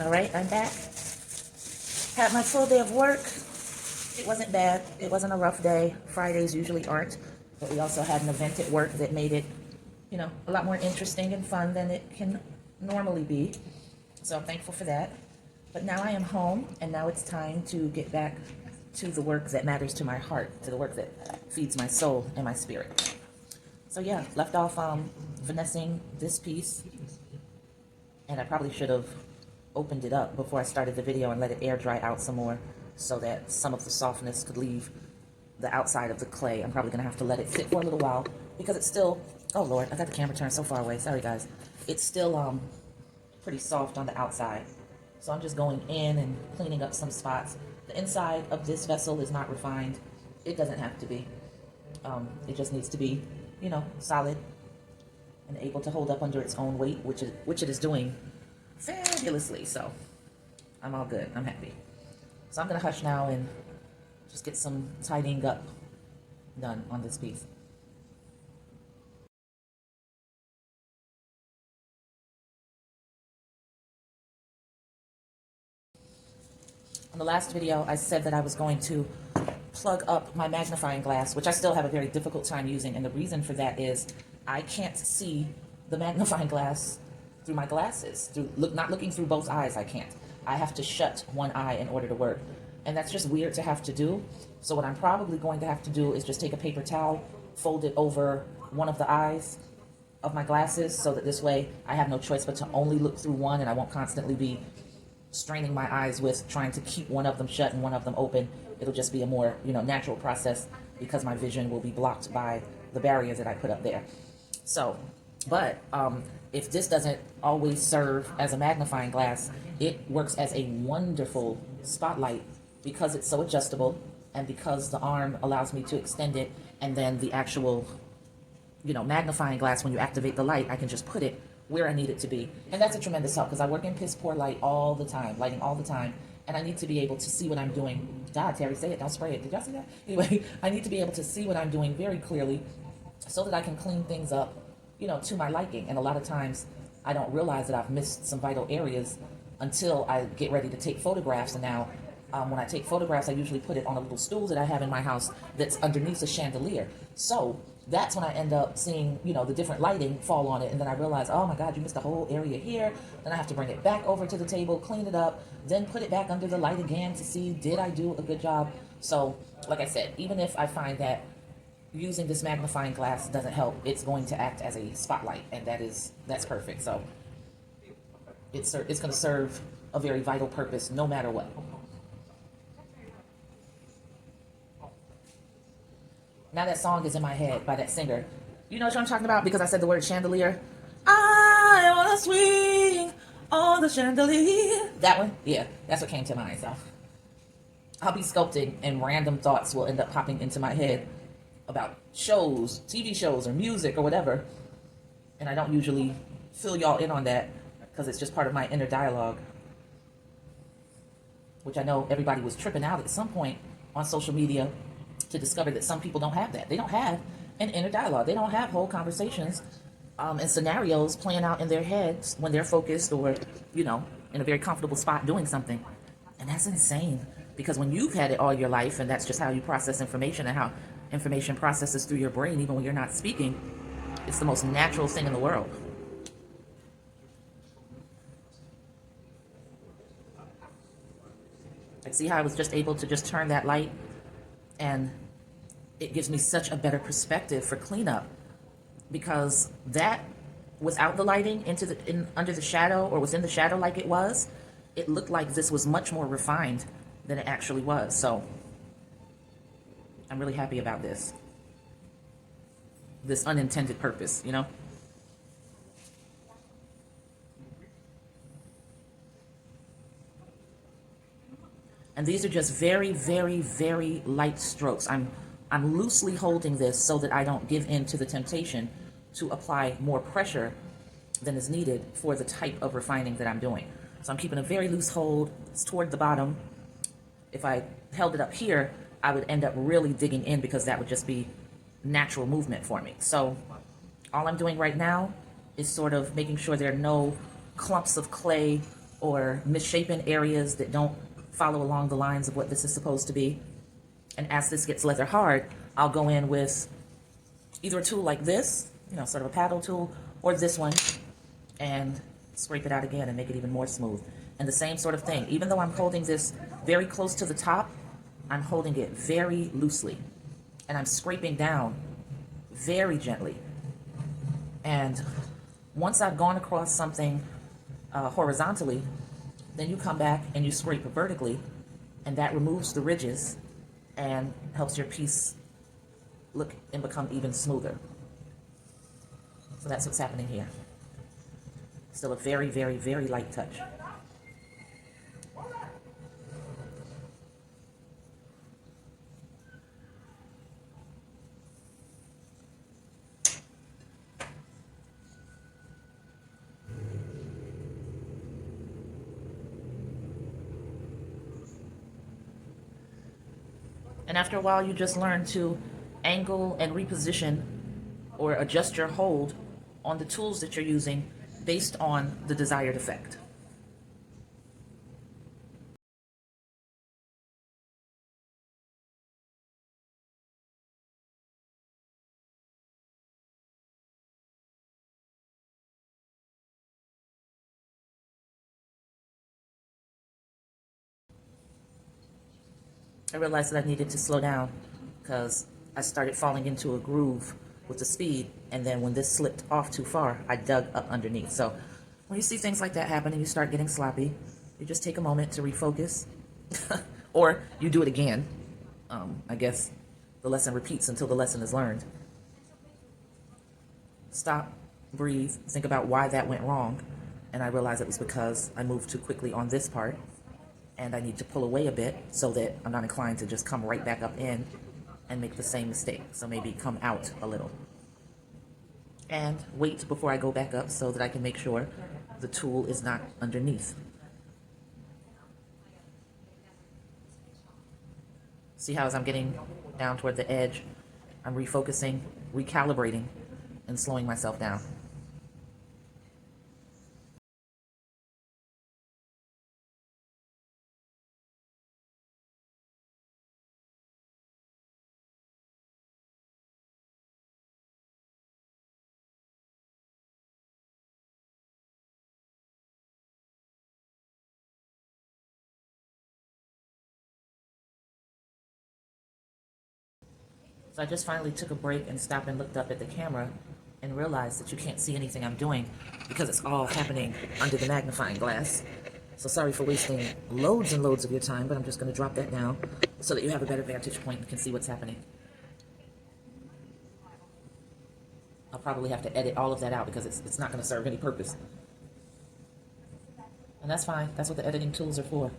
All right, I'm back. Had my full day of work. It wasn't bad. It wasn't a rough day. Fridays usually aren't. But we also had an event at work that made it, a lot more interesting and fun than it can normally be. So I'm thankful for that. But now I am home, and now it's time to get back to the work that matters to my heart, to the work that feeds my soul and my spirit. So yeah, left off finessing this piece, and I probably should have opened it up before I started the video and let it air dry out some more so that some of the softness could leave the outside of the clay. I'm probably gonna have to let it sit for a little while because it's still, oh Lord, I got the camera turned so far away, sorry guys. It's still pretty soft on the outside. So I'm just going in and cleaning up some spots. The inside of this vessel is not refined. It doesn't have to be. It just needs to be, solid and able to hold up under its own weight, which it is doing fabulously. So I'm all good. I'm happy. So I'm gonna hush now and just get some tidying up done on this piece. On the last video, I said that I was going to plug up my magnifying glass, which I still have a very difficult time using, and the reason for that is I can't see the magnifying glass through my glasses. Not looking through both eyes, I can't. I have to shut one eye in order to work, and that's just weird to have to do. So what I'm probably going to have to do is just take a paper towel, fold it over one of the eyes of my glasses, so that this way I have no choice but to only look through one, and I won't constantly be straining my eyes with trying to keep one of them shut and one of them open. It'll just be a more, natural process because my vision will be blocked by the barriers that I put up there. So, but if this doesn't always serve as a magnifying glass, it works as a wonderful spotlight because it's so adjustable and because the arm allows me to extend it, and then the actual, magnifying glass, when you activate the light, I can just put it where I need it to be. And that's a tremendous help because I work in piss poor lighting all the time, and I need to be able to see what I'm doing. God, Terry, say it, don't spray it. Did y'all see that? Anyway, I need to be able to see what I'm doing very clearly so that I can clean things up, to my liking. And a lot of times I don't realize that I've missed some vital areas until I get ready to take photographs. And now when I take photographs, I usually put it on a little stool that I have in my house that's underneath a chandelier. So that's when I end up seeing, the different lighting fall on it. And then I realize, oh my God, you missed a whole area here. Then I have to bring it back over to the table, clean it up, then put it back under the light again to see, did I do a good job? So like I said, even if I find that using this magnifying glass doesn't help, it's going to act as a spotlight, and that's perfect. So it's going to serve a very vital purpose no matter what. Now that song is in my head by that singer. You know what I'm talking about? Because I said the word chandelier. I wanna swing on the chandelier. That one? Yeah, that's what came to mind. So I'll be sculpting, and random thoughts will end up popping into my head about shows, TV shows, or music, or whatever. And I don't usually fill y'all in on that because it's just part of my inner dialogue, which I know everybody was tripping out at some point on social media to discover that some people don't have that. They don't have an inner dialogue. They don't have whole conversations and scenarios playing out in their heads when they're focused or, in a very comfortable spot doing something. And that's insane, because when you've had it all your life and that's just how you process information and how information processes through your brain, even when you're not speaking, it's the most natural thing in the world. Like, see how I was just able to just turn that light, and it gives me such a better perspective for cleanup, because that, without the lighting under the shadow, or within the shadow like it was, it looked like this was much more refined than it actually was. So I'm really happy about this unintended purpose, And these are just very, very, very light strokes. I'm loosely holding this so that I don't give in to the temptation to apply more pressure than is needed for the type of refining that I'm doing. So I'm keeping a very loose hold. It's toward the bottom. If I held it up here, I would end up really digging in, because that would just be natural movement for me. So all I'm doing right now is sort of making sure there are no clumps of clay or misshapen areas that don't follow along the lines of what this is supposed to be. And as this gets leather hard, I'll go in with either a tool like this, you know, sort of a paddle tool, or this one, and scrape it out again and make it even more smooth. And the same sort of thing. Even though I'm holding this very close to the top, I'm holding it very loosely. And I'm scraping down very gently. And once I've gone across something horizontally, then you come back and you scrape vertically, and that removes the ridges and helps your piece look and become even smoother. So that's what's happening here. Still a very, very, very light touch. And after a while, you just learn to angle and reposition or adjust your hold on the tools that you're using based on the desired effect. I realized that I needed to slow down because I started falling into a groove with the speed, and then when this slipped off too far, I dug up underneath. So when you see things like that happen and you start getting sloppy, you just take a moment to refocus, or you do it again. I guess the lesson repeats until the lesson is learned. Stop, breathe, think about why that went wrong, and I realized it was because I moved too quickly on this part, and I need to pull away a bit so that I'm not inclined to just come right back up in and make the same mistake. So maybe come out a little. And wait before I go back up so that I can make sure the tool is not underneath. See how as I'm getting down toward the edge, I'm refocusing, recalibrating, and slowing myself down. So I just finally took a break and stopped and looked up at the camera and realized that you can't see anything I'm doing because it's all happening under the magnifying glass. So sorry for wasting loads and loads of your time, but I'm just going to drop that down so that you have a better vantage point and can see what's happening. I'll probably have to edit all of that out because it's not going to serve any purpose. And that's fine. That's what the editing tools are for.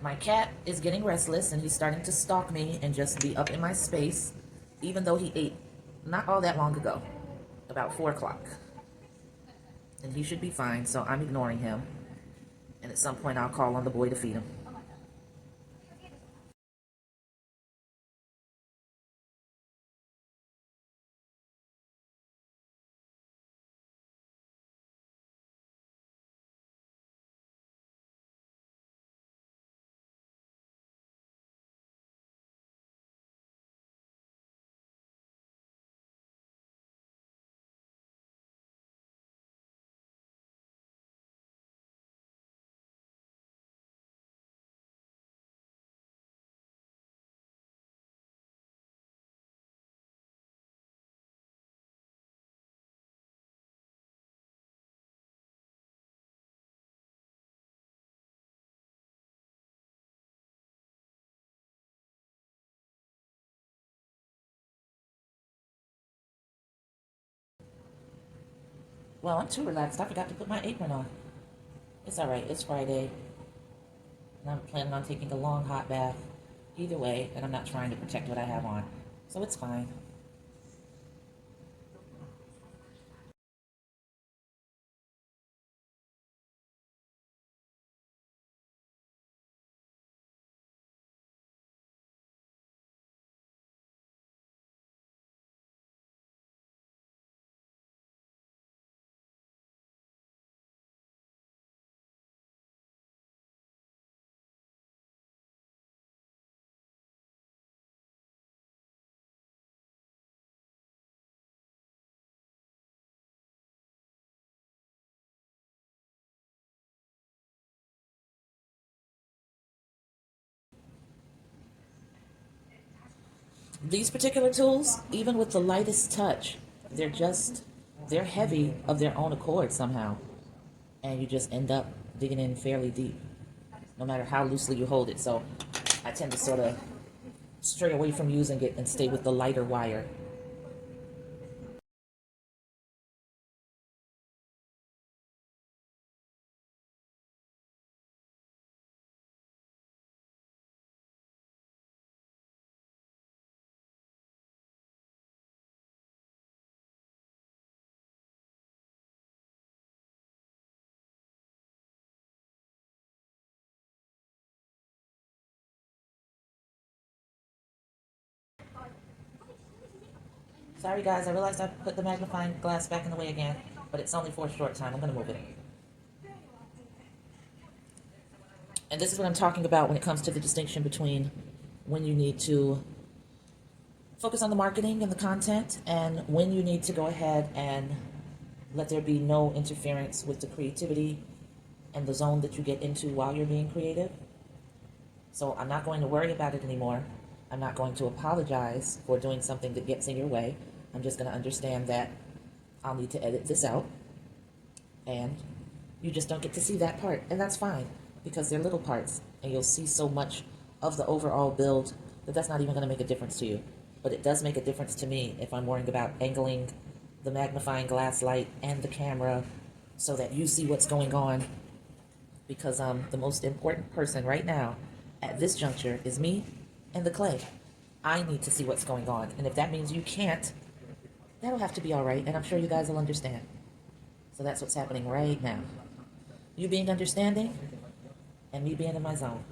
My cat is getting restless and he's starting to stalk me and just be up in my space, even though he ate not all that long ago, about 4 o'clock. And he should be fine, so I'm ignoring him. And at some point I'll call on the boy to feed him. Well, I'm too relaxed. I forgot to put my apron on. It's all right. It's Friday. And I'm planning on taking a long hot bath either way, and I'm not trying to protect what I have on. So it's fine. These particular tools, even with the lightest touch, they're heavy of their own accord somehow. And you just end up digging in fairly deep, no matter how loosely you hold it. So I tend to sort of stray away from using it and stay with the lighter wire. Sorry guys, I realized I put the magnifying glass back in the way again, but it's only for a short time. I'm gonna move it. And this is what I'm talking about when it comes to the distinction between when you need to focus on the marketing and the content and when you need to go ahead and let there be no interference with the creativity and the zone that you get into while you're being creative. So I'm not going to worry about it anymore. I'm not going to apologize for doing something that gets in your way. I'm just going to understand that I'll need to edit this out, and you just don't get to see that part, and that's fine because they're little parts, and you'll see so much of the overall build that that's not even going to make a difference to you. But it does make a difference to me if I'm worrying about angling the magnifying glass light and the camera so that you see what's going on, because the most important person right now at this juncture is me and the clay. I need to see what's going on, and if that means you can't, that'll have to be all right, and I'm sure you guys will understand. So that's what's happening right now. You being understanding, and me being in my zone.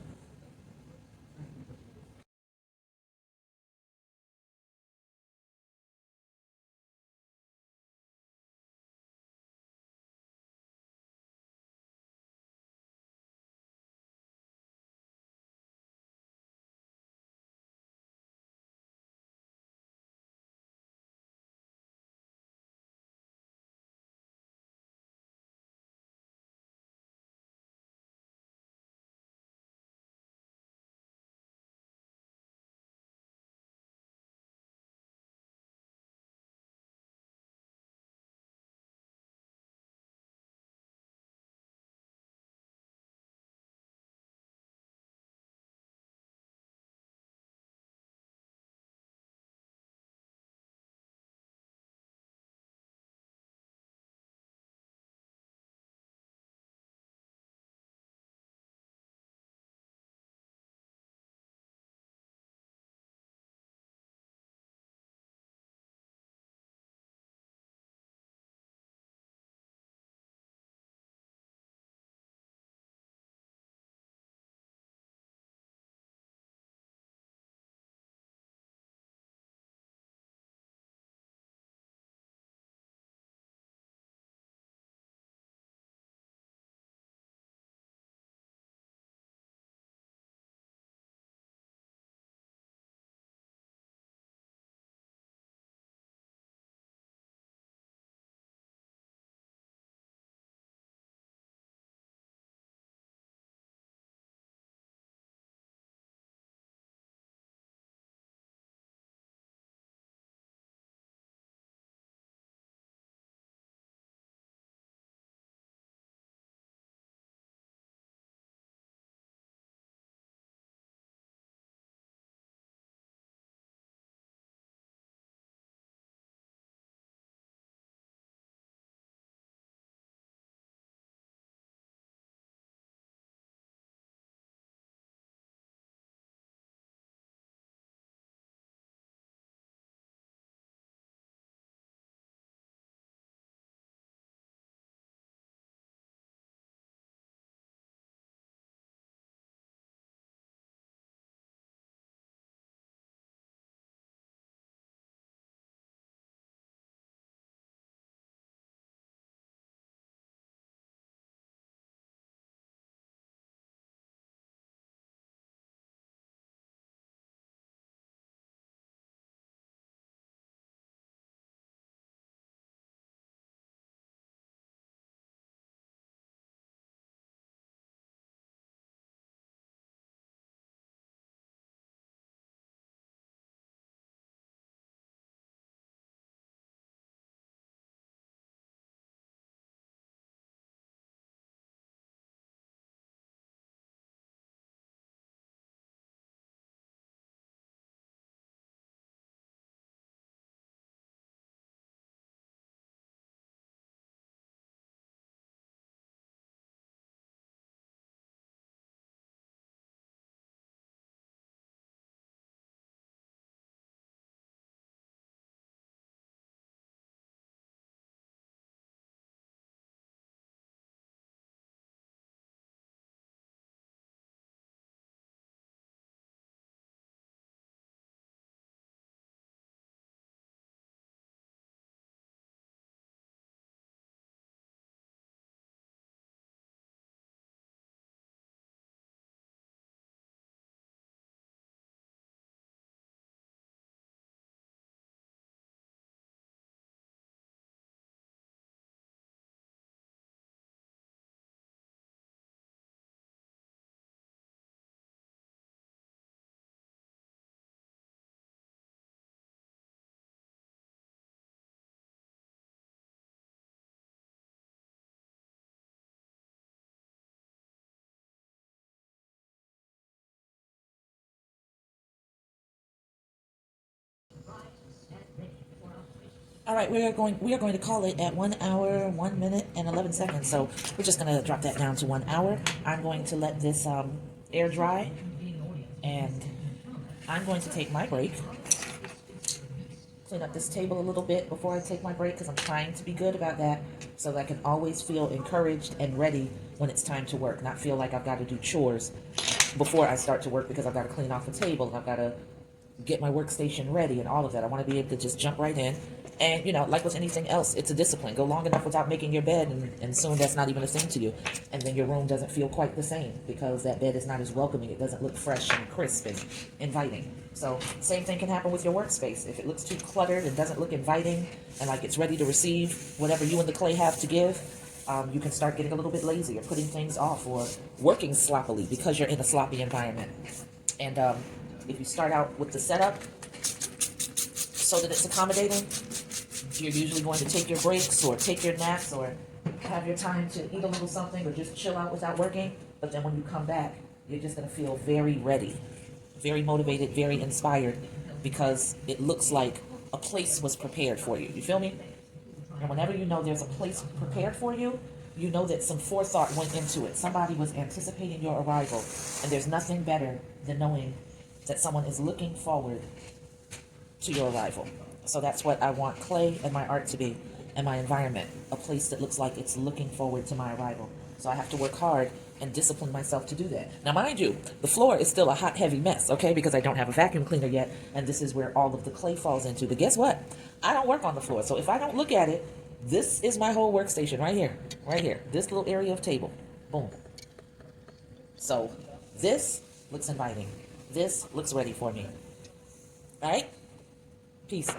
All right, we are going to call it at 1 hour, 1 minute, and 11 seconds. So we're just going to drop that down to 1 hour. I'm going to let this air dry, and I'm going to take my break. Clean up this table a little bit before I take my break because I'm trying to be good about that so that I can always feel encouraged and ready when it's time to work, not feel like I've got to do chores before I start to work because I've got to clean off the table and I've got to get my workstation ready and all of that. I want to be able to just jump right in. And, you know, like with anything else, it's a discipline. Go long enough without making your bed, and soon that's not even a thing to you. And then your room doesn't feel quite the same because that bed is not as welcoming. It doesn't look fresh and crisp and inviting. So same thing can happen with your workspace. If it looks too cluttered and doesn't look inviting and like it's ready to receive whatever you and the clay have to give, you can start getting a little bit lazy or putting things off or working sloppily because you're in a sloppy environment. And if you start out with the setup so that it's accommodating, you're usually going to take your breaks or take your naps or have your time to eat a little something or just chill out without working. But then when you come back, you're just going to feel very ready, very motivated, very inspired because it looks like a place was prepared for you. You feel me? And whenever you know there's a place prepared for you, you know that some forethought went into it. Somebody was anticipating your arrival. And there's nothing better than knowing that someone is looking forward to your arrival. So that's what I want clay and my art to be, and my environment, a place that looks like it's looking forward to my arrival. So I have to work hard and discipline myself to do that. Now, mind you, the floor is still a hot, heavy mess, okay, because I don't have a vacuum cleaner yet, and this is where all of the clay falls into. But guess what? I don't work on the floor, so if I don't look at it, this is my whole workstation right here, this little area of table. Boom. So this looks inviting. This looks ready for me. All right? Peace.